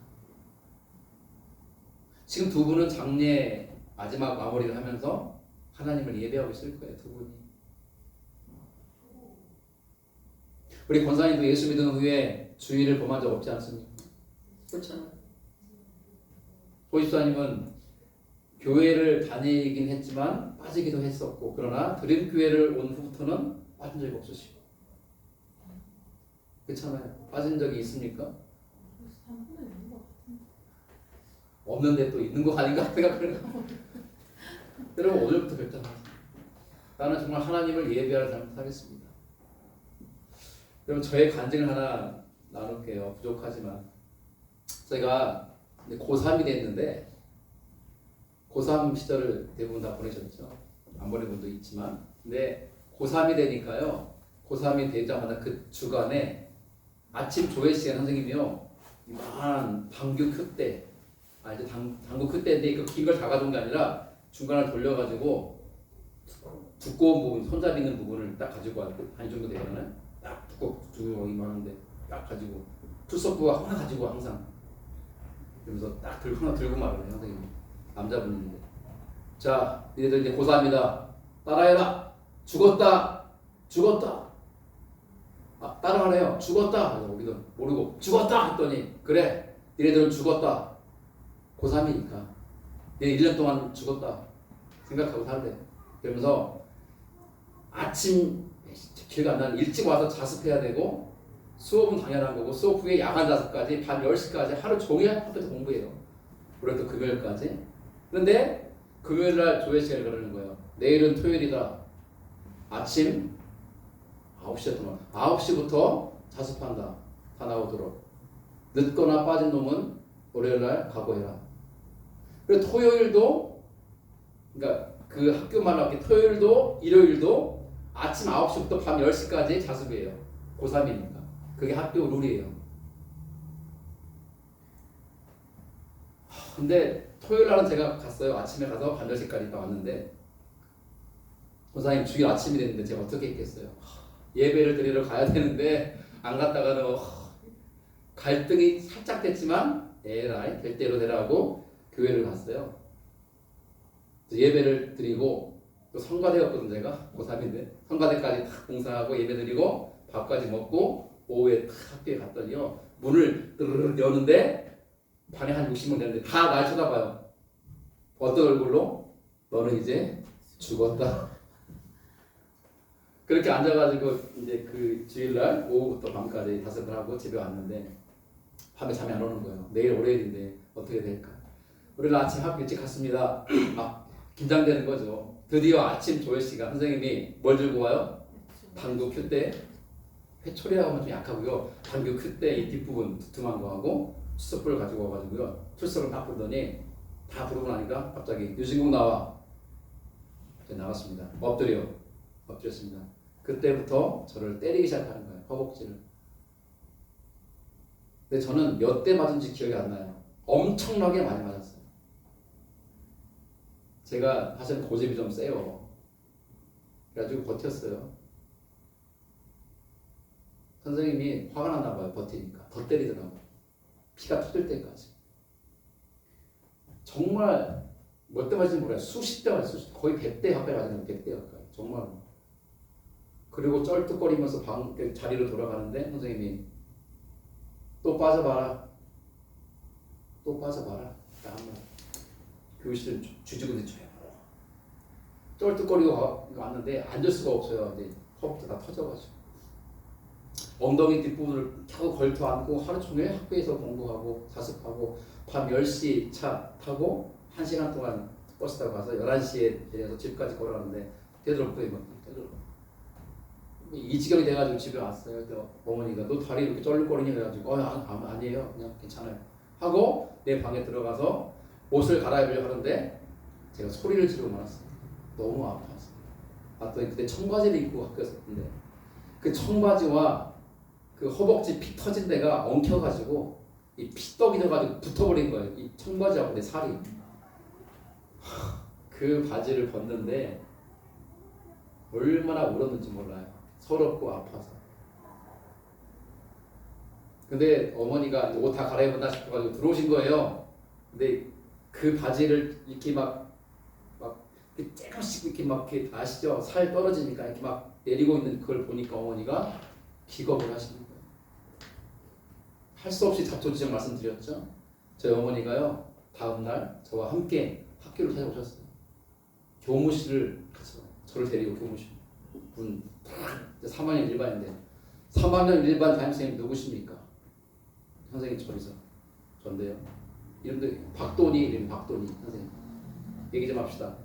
지금 두 분은 장례 마지막 마무리를 하면서 하나님을 예배하고 있을 거예요. 두 분이. 우리 권사님도 예수 믿은 후에 주일을 범한 적 없지 않습니까? 그렇잖아요. 고집사님은 교회를 다니긴 했지만 빠지기도 했었고 그러나 드림교회를 온 후부터는 빠진 적이 없으시고 그렇잖아요. 빠진 적이 있습니까? 없는데 또 있는 거 아닌가 생각하는 거. 여러분 오늘부터 결정하세요. 나는 정말 하나님을 예배하는 삶을 살겠습니다. 그럼 저의 간증을 하나 나눌게요. 부족하지만 제가 이제 고3이 됐는데 고3 시절을 대부분 다 보내셨죠. 안 보낸 분도 있지만 근데 고3이 되니까요. 고3이 되자마자 그 주간에 아침 조회 시간 선생님이요. 이만한 방규 큐대 이제 당구 큐대인데 그 긴 걸 다 가져온 게 아니라 중간을 돌려가지고 두꺼운 부분, 손잡이 있는 부분을 딱 가지고 와요. 한 정도 되면은 딱 두꺼워 이만한데 딱 가지고 풀서프가 하나 가지고 항상 그러면서 딱 하나 들고 말을 해요. 선생님 남자분인데 자 니네들 이제 고3이다 따라해라 죽었다 따라하래요. 죽었다 우리도 모르고 죽었다 했더니 그래 니네들은 죽었다 고3이니까 얘 1년 동안 죽었다 생각하고 살래. 그러면서 아침 기회가 안 나는 일찍 와서 자습해야 되고 수업은 당연한 거고 수업 후에 야간 자습까지 밤 10시까지 하루 종일 학교에서 공부해요. 그래도 금요일까지. 그런데 금요일날 조회 시간을 그러는 거예요. 내일은 토요일이다. 아침 9시에 동안 9시부터 자습한다. 다 나오도록. 늦거나 빠진 놈은 월요일날 각오해라. 그리고 토요일도 그러니까 그 학교만 왔기 토요일도 일요일도 아침 9시부터 밤 10시까지 자습이에요. 고3이니까. 그게 학교 룰이에요. 근데 토요일 날은 제가 갔어요. 아침에 가서 밤 10시까지 왔는데 권사님 주일 아침이 됐는데 제가 어떻게 했겠어요. 예배를 드리러 가야 되는데 안 갔다가는 갈등이 살짝 됐지만 에라이 될 대로 되라고 교회를 갔어요. 예배를 드리고 또 성가대였거든 제가 고3인데 성가대까지 다 봉사하고 예배 드리고 밥까지 먹고 오후에 딱 학교에 갔더니요 문을 뜨르르 여는데 반에 한 60명 되는데 다 날 쳐다봐요. 어떤 얼굴로? 너는 이제 죽었다. 그렇게 앉아가지고 이제 그 주일날 오후부터 밤까지 자습을 하고 집에 왔는데 밤에 잠이 안 오는 거예요. 내일 월요일인데 어떻게 될까? 우리는 아침 학교 일찍 갔습니다. 막 긴장되는 거죠. 드디어 아침 조회 시간 선생님이 뭘 들고 와요? 당구 큐대 회초리라고 하면 좀 약하고요. 당구 큐대 이 뒷부분 두툼한 거 하고 출석부를 가지고 와가지고요. 출석을 막 부르더니 다 부르고 나니까 갑자기 유진국 나와. 나갔습니다. 엎드렸습니다. 그때부터 저를 때리기 시작하는 거예요. 허벅지를. 근데 저는 몇 대 맞은지 기억이 안 나요. 엄청나게 많이 맞았어요. 제가 사실 고집이 좀 세요. 그래가지고 버텼어요. 선생님이 화가 났나 봐요. 버티니까. 더 때리더라고요. 피가 터질 때까지. 정말 몇 대 맞은지 몰라요. 수십 대 맞았어요. 거의 100대 가까이 맞았는데 100대 가까이. 정말. 그리고 쩔뚝거리면서 자리로 돌아가는데 선생님이 또 빠져봐라. 또 빠져봐라. 딱 한 번. 교실 주지군데 줘요. 쩔뚝거리고 왔는데 앉을 수가 없어요. 이제 허벅지가 다 터져가지고. 엉덩이 뒷부분을 겨우 걸터 안고 하루 종일 학교에서 공부하고 자습하고 밤 10시 차 타고 1시간 동안 버스 타고 가서 11시에 내려서 집까지 걸어가는데 되도록도 이 지경이 돼가지고 집에 왔어요. 그때 어머니가 너 다리 이렇게 쩔룩거리니 해가지고 아니에요. 그냥 괜찮아요. 하고 내 방에 들어가서 옷을 갈아입으려고 하는데 제가 소리를 지르고 말았어요. 너무 아파서. 봤더니 그때 청바지를 입고 학교였었는데 그 청바지와 그 허벅지 피 터진 데가 엉켜가지고 이 피떡이 돼가지고 붙어버린 거예요. 이 청바지하고 내 살이. 그 바지를 벗는데 얼마나 울었는지 몰라요. 서럽고 아파서. 근데 어머니가 옷 다 갈아입었나 싶어가지고 들어오신 거예요. 근데 그 바지를 이렇게 막 조금씩 이렇게 막 이렇게 아시죠? 살 떨어지니까 이렇게 막 내리고 있는 그걸 보니까 어머니가 기겁을 하시는 거예요. 할 수 없이 자초지종 말씀드렸죠. 저희 어머니가요 다음날 저와 함께 학교를 찾아오셨어요. 교무실을 가서 저를 데리고 교무실 문 3학년 일반인데 3학년 일반 담임선생님 누구십니까? 선생님 저리서 전데요. 이름도 박돈이 이름 박돈이 선생님 얘기 좀 합시다.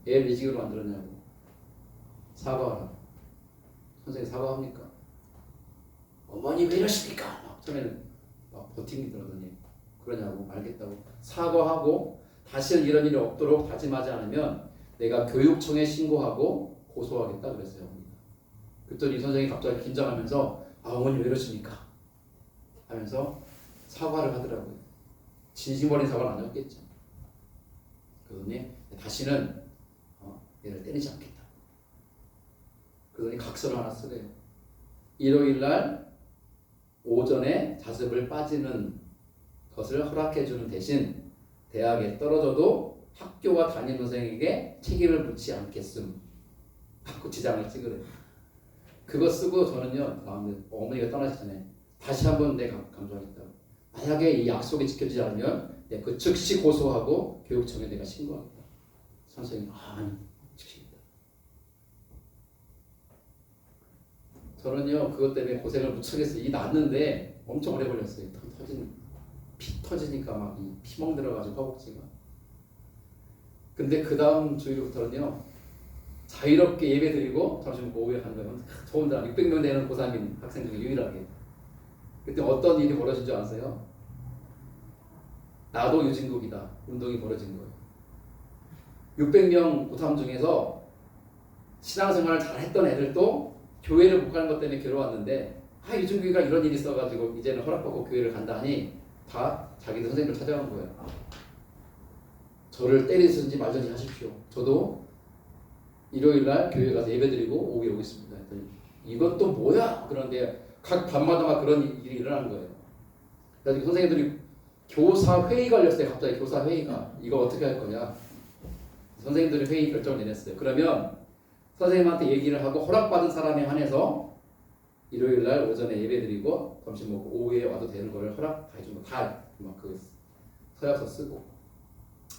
애를 이직으로 만들었냐고 사과하라. 선생님 사과합니까? 어머니 왜 이러십니까? 막 처음에는 막 버팅이 들어더니 그러냐고 알겠다고 사과하고 다시는 이런 일이 없도록 다짐하지 않으면 내가 교육청에 신고하고 고소하겠다 그랬어요. 그랬더니 선생님이 갑자기 긴장하면서 어머니 왜 이러십니까? 하면서 사과를 하더라고요. 진심 어린 사과는 아니었겠죠. 그러더니 다시는 얘를 때리지 않겠다. 그러더니 각서를 하나 쓰래요. 일요일날 오전에 자습을 빠지는 것을 허락해주는 대신 대학에 떨어져도 학교와 담임 선생에게 책임을 묻지 않겠음 하고 지장을 찍으래요. 그거 쓰고 저는요 어머니가 떠나기 전에 다시 한번 내가 강조하겠다. 만약에 이 약속이 지켜지지 않으면 내가 그 즉시 고소하고 교육청에 내가 신고하겠다. 선생님 아니 지킵니다. 저는요 그것 때문에 고생을 무척 했어요. 이 났는데 엄청 오래 걸렸어요. 피 터지니까 막 이 피멍 들어가지고 허벅지가. 근데 그 다음 주일부터는요 자유롭게 예배 드리고 점심 오후에 가는 거예요. 더군다나 600명 되는 고3인 학생 중에 유일하게. 그때 어떤 일이 벌어진 줄 아세요? 나도 유진국이다 운동이 벌어진 거예요. 600명 고3 중에서 신앙생활을 잘 했던 애들도 교회를 못 가는 것 때문에 괴로웠는데 유진국이가 이런 일이 있어가지고 이제는 허락받고 교회를 간다니 다 자기들 선생님을 찾아간 거예요. 저를 때리든지 말든지 하십시오. 저도 일요일날 교회 가서 예배드리고 오후에 오겠습니다. 했더니 이건 또 뭐야? 그런데 각 밤마다 막 그런 일이 일어나는 거예요. 그래서 선생님들이 교사 회의가 열렸어요. 갑자기 교사 회의가 이거 어떻게 할 거냐? 선생님들이 회의 결정을 내렸어요. 그러면 선생님한테 얘기를 하고 허락받은 사람에 한해서 일요일날 오전에 예배드리고 점심 먹고 오후에 와도 되는 거를 허락해준 거 다 막 그 서약서 쓰고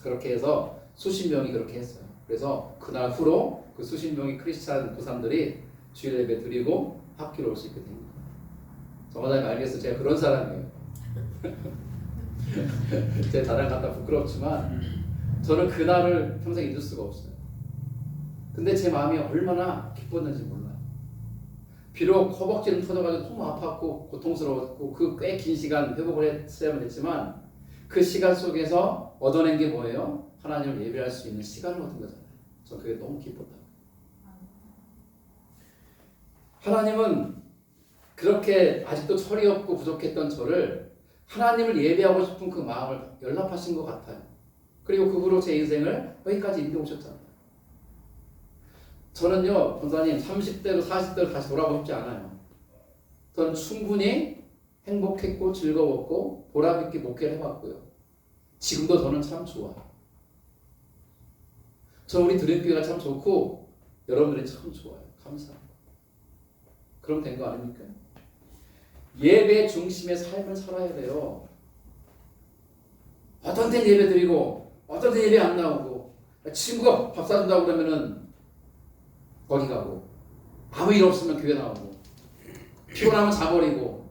그렇게 해서 수십 명이 그렇게 했어요. 그래서 그날 후로 그 수십 명의 크리스찬 고3들이 주일 예배 드리고 학교로 올 수 있게 됩니다. 정원장님 알겠어요. 제가 그런 사람이에요. 제 자랑 갖다 부끄럽지만 저는 그날을 평생 잊을 수가 없어요. 근데 제 마음이 얼마나 기뻤는지 몰라요. 비록 허벅지는 터져가지고 너무 아팠고 고통스러웠고 그 꽤 긴 시간 회복을 했어야만 했지만 그 시간 속에서 얻어낸 게 뭐예요? 하나님을 예배할 수 있는 시간을 얻은 거잖아요. 저 그게 너무 기뻤다. 하나님은 그렇게 아직도 철이 없고 부족했던 저를 하나님을 예배하고 싶은 그 마음을 연락하신 것 같아요. 그리고 그 후로 제 인생을 여기까지 인도오셨잖아요. 저는요, 권사님 30대로 40대로 다시 돌아가고 싶지 않아요. 저는 충분히 행복했고 즐거웠고 보람있게 목회를 해왔고요. 지금도 저는 참 좋아요. 저 우리 드림교회가 참 좋고 여러분들이 참 좋아요. 감사합니다. 그럼 된 거 아닙니까? 예배 중심의 삶을 살아야 돼요. 어떤 때 예배 드리고 어떤 때 예배 안 나오고 친구가 밥 사준다고 그러면은 거기 가고 아무 일 없으면 교회 나오고 피곤하면 자버리고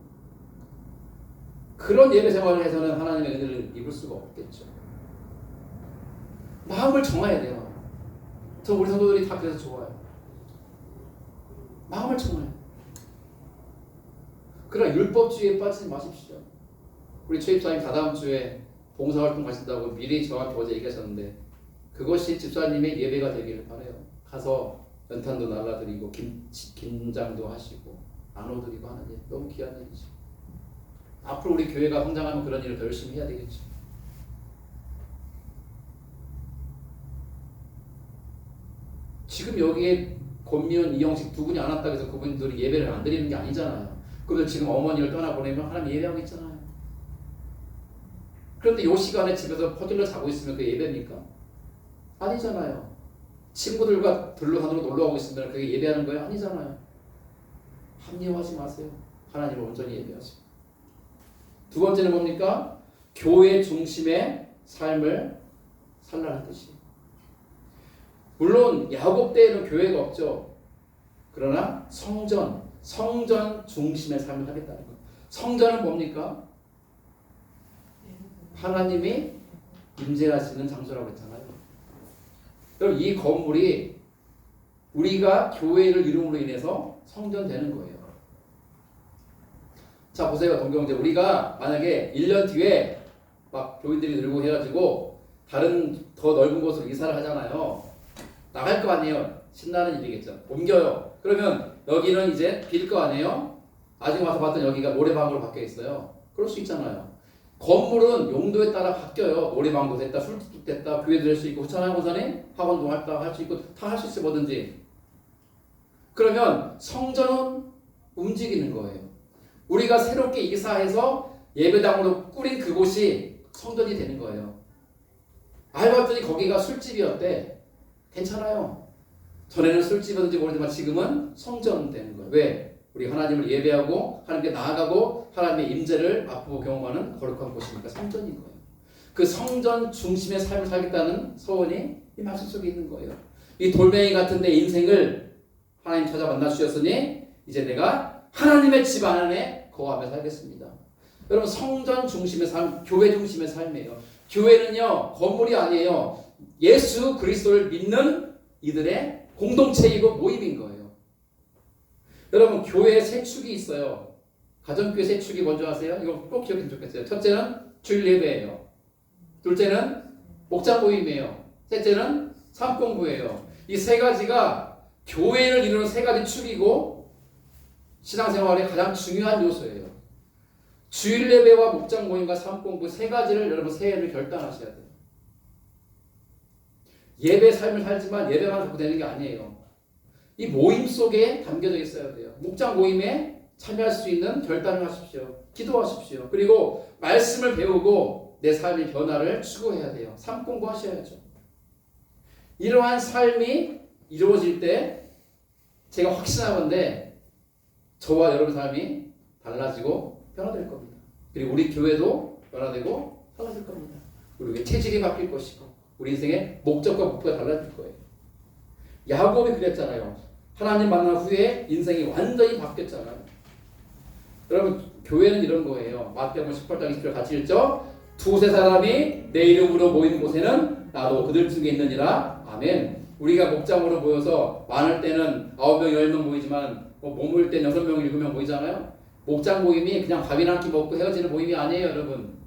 그런 예배 생활을 해서는 하나님의 은혜를 입을 수가 없겠죠. 마음을 정해야 돼요. 저 우리 성도들이 다 그래서 좋아요. 마음을 정해요. 그러나 율법주의에 빠지지 마십시오. 우리 최집사님 다다음 주에 봉사활동 가신다고 미리 저한테 어제 얘기하셨는데 그것이 집사님의 예배가 되기를 바라요. 가서 연탄도 날라드리고 김장도 하시고 나눠드리고 하는 일 너무 귀한 일이죠. 앞으로 우리 교회가 성장하면 그런 일을 더 열심히 해야 되겠죠. 지금 여기에 권미연, 이영식 두 분이 안 왔다고 해서 그분들이 예배를 안 드리는 게 아니잖아요. 그분들 지금 어머니를 떠나보내면 하나님 예배하고 있잖아요. 그런데 이 시간에 집에서 퍼질러 자고 있으면 그게 예배입니까? 아니잖아요. 친구들과 들로산으로 놀러가고 있으면 그게 예배하는 거예요? 아니잖아요. 합리화하지 마세요. 하나님을 온전히 예배하시고. 두 번째는 뭡니까? 교회 중심의 삶을 살라는 뜻이에요. 물론 야곱 때에는 교회가 없죠. 그러나 성전 중심의 삶을 하겠다는 거예요. 성전은 뭡니까? 하나님이 임재하시는 장소라고 했잖아요. 그럼 이 건물이 우리가 교회를 이름으로 인해서 성전되는 거예요. 자 보세요 동경제, 우리가 만약에 1년 뒤에 막 교인들이 늘고 해가지고 다른 더 넓은 곳으로 이사를 하잖아요. 나갈 거 아니에요. 신나는 일이겠죠. 옮겨요. 그러면 여기는 이제 빌 거 아니에요. 아직 와서 봤더니 여기가 노래방으로 바뀌어 있어요. 그럴 수 있잖아요. 건물은 용도에 따라 바뀌어요. 노래방도 됐다, 술집도 됐다, 교회도 될 수 있고, 그렇잖아요, 권사님? 학원도 할 수 있고, 다 할 수 있어요, 뭐든지. 그러면 성전은 움직이는 거예요. 우리가 새롭게 이사해서 예배당으로 꾸린 그곳이 성전이 되는 거예요. 알고 봤더니 거기가 술집이었대. 괜찮아요. 전에는 술집이었는지 모르지만 지금은 성전 되는 거예요. 왜? 우리 하나님을 예배하고 하나님께 나아가고 하나님의 임재를 맛보고 경험하는 거룩한 곳이니까 성전인 거예요. 그 성전 중심의 삶을 살겠다는 소원이 이 말씀 속에 있는 거예요. 이 돌멩이 같은 내 인생을 하나님 찾아 만나 주셨으니 이제 내가 하나님의 집 안에 거하며 살겠습니다. 여러분 성전 중심의 삶, 교회 중심의 삶이에요. 교회는요 건물이 아니에요. 예수 그리스도를 믿는 이들의 공동체이고 모임인 거예요. 여러분 교회에 세 축이 있어요. 가정교회 세 축이 뭔지 아세요? 이거 꼭 기억했으면 좋겠어요. 첫째는 주일 예배예요. 둘째는 목장 모임이에요. 셋째는 삶 공부예요. 이 세 가지가 교회를 이루는 세 가지 축이고 신앙생활의 가장 중요한 요소예요. 주일 예배와 목장 모임과 삶 공부 세 가지를 여러분 새해를 결단하셔야 돼요. 예배 삶을 살지만 예배만 갖고 되는 게 아니에요. 이 모임 속에 담겨져 있어야 돼요. 목장 모임에 참여할 수 있는 결단을 하십시오. 기도하십시오. 그리고 말씀을 배우고 내 삶의 변화를 추구해야 돼요. 삶 공부하셔야죠. 이러한 삶이 이루어질 때 제가 확신하건대 저와 여러분 삶이 달라지고 변화될 겁니다. 그리고 우리 교회도 변화되고 달라질 겁니다. 우리의 체질이 바뀔 것이고 우리 인생의 목적과 목표가 달라질 거예요. 야곱이 그랬잖아요. 하나님 만난 후에 인생이 완전히 바뀌었잖아요. 여러분 교회는 이런 거예요. 마태복음 18장 20절 같이 읽죠. 두세 사람이 내 이름으로 모이는 곳에는 나도 그들 중에 있느니라. 아멘. 우리가 목장으로 모여서 많을 때는 9명, 10명 모이지만 못 모일 땐 6명, 7명 모이잖아요. 목장 모임이 그냥 밥이나 한 끼 먹고 헤어지는 모임이 아니에요, 여러분.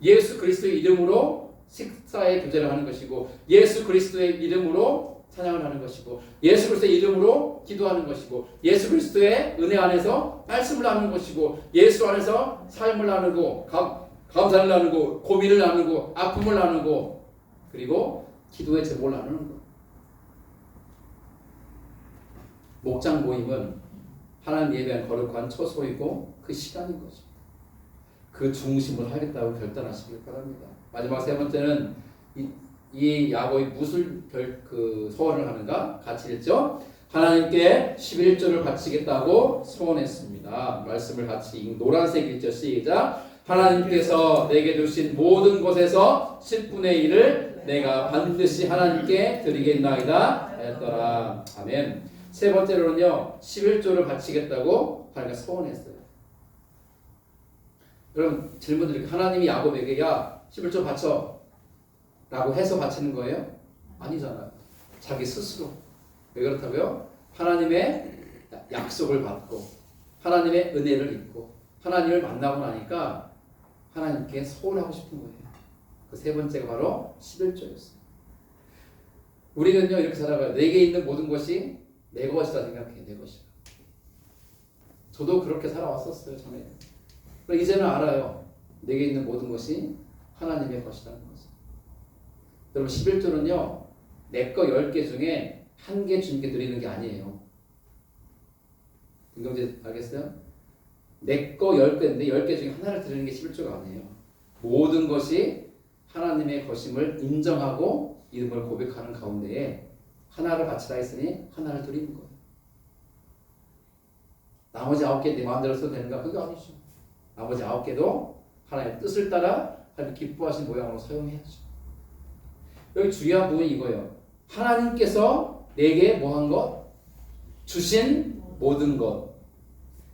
예수 그리스도의 이름으로 식사의 교제를 하는 것이고 예수 그리스도의 이름으로 찬양을 하는 것이고 예수 그리스도의 이름으로 기도하는 것이고 예수 그리스도의 은혜 안에서 말씀을 나누는 것이고 예수 안에서 삶을 나누고 감사를 나누고 고민을 나누고 아픔을 나누고 그리고 기도의 제목을 나누는 것. 목장 모임은 하나님 예배한 거룩한 처소이고 그 시간인 거죠. 그 중심을 하겠다고 결단하시길 바랍니다. 마지막 세 번째는 이 야곱이 무슨 소원을 하는가? 같이 읽죠. 하나님께 11조를 바치겠다고 소원했습니다. 말씀을 같이 노란색 읽죠. 시작. 하나님께서 내게 주신 모든 것에서 10분의 1을 내가 반드시 하나님께 드리겠나이다 했더라. 아멘. 세 번째로는요. 11조를 바치겠다고 하나님께 소원했어요. 여러분 질문 드릴게요. 하나님이 야곱에게 야 11조 바쳐 라고 해서 바치는 거예요? 아니잖아요. 자기 스스로. 왜 그렇다고요? 하나님의 약속을 받고 하나님의 은혜를 입고 하나님을 만나고 나니까 하나님께 소원하고 싶은 거예요. 그 세 번째가 바로 11조였어요. 우리는요 이렇게 살아가요. 내게 있는 모든 것이 내 것이다 생각해. 내 것이다. 저도 그렇게 살아왔었어요. 전에. 이제는 알아요. 내게 있는 모든 것이 하나님의 것이라는 것을. 여러분 11조는요. 내 거 10개 중에 1개 주님께 드리는 게 아니에요. 김경재 알겠어요? 내 거 10개인데 10개 중에 하나를 드리는 게 11조가 아니에요. 모든 것이 하나님의 것임을 인정하고 이름을 고백하는 가운데에 하나를 바치라 했으니 하나를 드리는 거예요. 나머지 9개 내 마음대로 써도 되는가? 그게 아니죠. 나머지 9개도 하나님의 뜻을 따라 하나님 기뻐하신 모양으로 사용해야죠. 여기 중요한 부분이 이거예요. 하나님께서 내게 뭐 한 것? 주신 모든 것.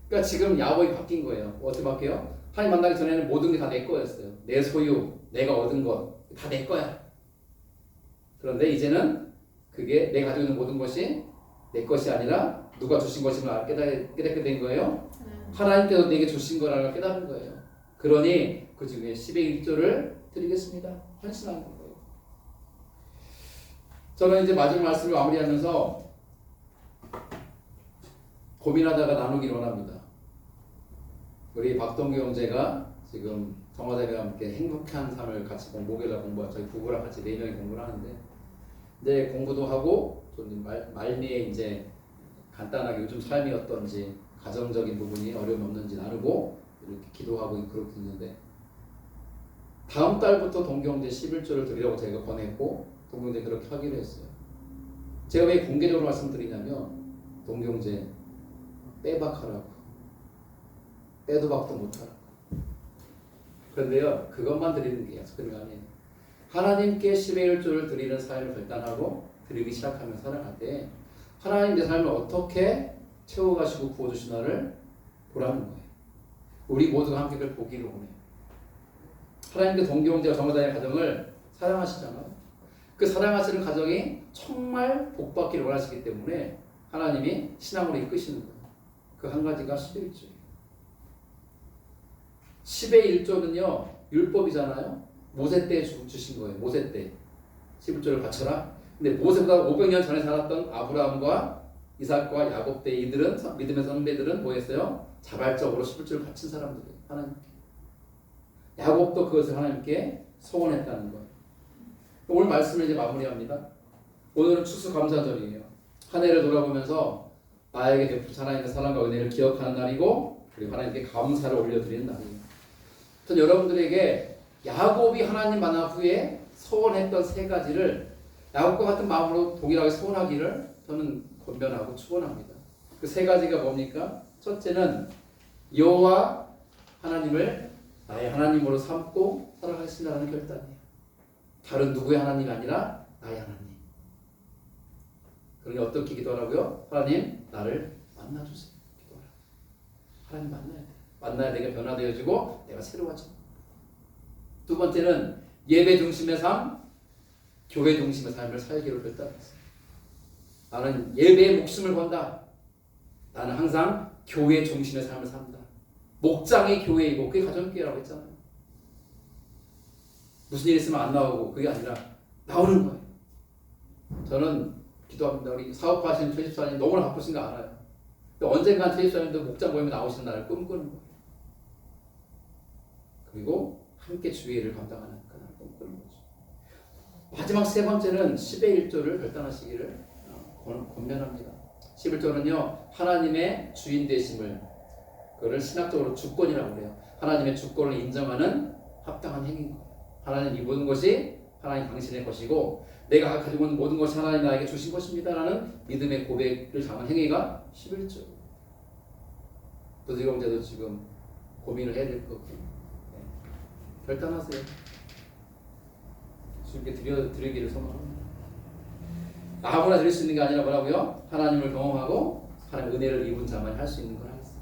그러니까 지금 야곱이 바뀐 거예요. 어떻게 바뀌어요? 하나님 만나기 전에는 모든 게 다 내 거였어요. 내 소유, 내가 얻은 것 다 내 거야. 그런데 이제는 그게 내가 가지고 있는 모든 것이 내 것이 아니라 누가 주신 것임을 깨닫게 된 거예요. 하나님께서 내게 주신 거라는 걸 깨달은 거예요. 그러니 그 중에 10의 1조를 드리겠습니다. 헌신하는 거예요. 저는 이제 마지막 말씀을 마무리하면서 고민하다가 나누기를 원합니다. 우리 박동규 형제가 지금 정화자매와 함께 행복한 삶을 같이 목요일날 공부하고 저희 부부랑 같이 4명이 공부를 하는데 이제 공부도 하고 좀 말미에 이제 간단하게 요즘 삶이 어떤지 가정적인 부분이 어려움이 없는지 나누고 이렇게 기도하고 그렇게 있는데 다음 달부터 동규 형제 11조를 드리라고 제가 권했고 동규 형제 그렇게 하기로 했어요. 제가 왜 공개적으로 말씀드리냐면 동규 형제 빼박하라고 빼도 박도 못하라고. 그런데요 그것만 드리는 게 약속된 게 아니에요. 하나님께 10의 1조를 드리는 삶을 결단하고 드리기 시작하면 살아갈 때 하나님 내 삶을 어떻게 채워가시고 부어주시나를 보라는 거예요. 우리 모두가 함께 그걸 보기를 원해요. 하나님께 동규 형제와 정화자의 가정을 사랑하시잖아요. 그 사랑하시는 가정이 정말 복받기를 원하시기 때문에 하나님이 신앙으로 이끄시는 거예요. 그 한 가지가 10의 1조예요. 10의 1조는요 율법이잖아요. 모세 때 주신 거예요. 모세 때 11조를 바쳐라. 근데 모세보다 500년 전에 살았던 아브라함과 이삭과 야곱 때 이들은 믿음의 선배들은 뭐했어요? 자발적으로 11조를 바친 사람들이에요. 하나님께. 야곱도 그것을 하나님께 소원했다는 거예요. 오늘 말씀을 이제 마무리합니다. 오늘은 추수감사절이에요. 한 해를 돌아보면서 나에게 베푸신 하나님의 사랑과 은혜를 기억하는 날이고 그리고 하나님께 감사를 올려드리는 날이에요. 전 여러분들에게 야곱이 하나님 만나 후에 소원했던 3가지를 야곱과 같은 마음으로 동일하게 소원하기를 저는 권면하고 축원합니다. 그 3가지가 뭡니까? 첫째는 여호와 하나님을 나의 하나님으로 삼고 살아가신다는 결단이에요. 다른 누구의 하나님이 아니라 나의 하나님. 그러니 어떻게 기도하라고요? 하나님 나를 만나주세요. 기도하라. 하나님 만나야 돼. 만나야 내가 변화되어지고 내가 새로워져. 두 번째는 예배 중심의 삶, 교회 중심의 삶을 살기로 결단했어요. 나는 예배에 목숨을 건다. 나는 항상 교회 중심의 삶을 산다. 목장이 교회이고 그게 가정교회라고 했잖아요. 무슨 일 있으면 안 나오고 그게 아니라 나오는 거예요. 저는 기도합니다. 우리 사업하시는 최집사님 너무나 바쁘신 거 알아요. 근데 언젠간 최집사님도 목장 모임에 나오시는 날을 꿈꾸는 거예요. 그리고 함께 주의를 감당하는 그날을 꿈꾸는 거죠. 마지막 3번째는 10의 1조를 결단하시기를 권면합니다. 11조는요 하나님의 주인 되심을 그걸 신학적으로 주권이라고 그래요. 하나님의 주권을 인정하는 합당한 행위인 거예요. 하나님 이 모든 것이 하나님 당신의 것이고 내가 가지고 있는 모든 것이 하나님 나에게 주신 것입니다라는 믿음의 고백을 담은 행위가 11조. 부지공자도 지금 고민을 해야 될 것 같아요. 네. 결단하세요. 주님께 드리기를 소망합니다. 아무나 드릴 수 있는 게 아니라 뭐라고요? 하나님을 경험하고 하나님의 은혜를 입은 자만이 할 수 있는 걸 하겠습니다.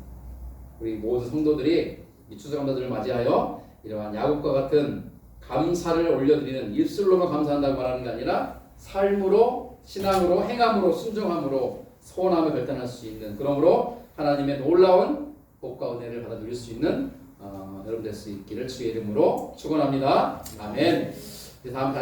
우리 모든 성도들이 이 추수감사절을 맞이하여 이러한 야곱과 같은 감사를 올려드리는 입술로만 감사한다고 말하는 게 아니라 삶으로, 신앙으로, 행함으로, 순종함으로 소원함을 결단할 수 있는 그러므로 하나님의 놀라운 복과 은혜를 받아 누릴 수 있는 여러분 될 수 있기를 주의 이름으로 축원합니다. 아멘. 다음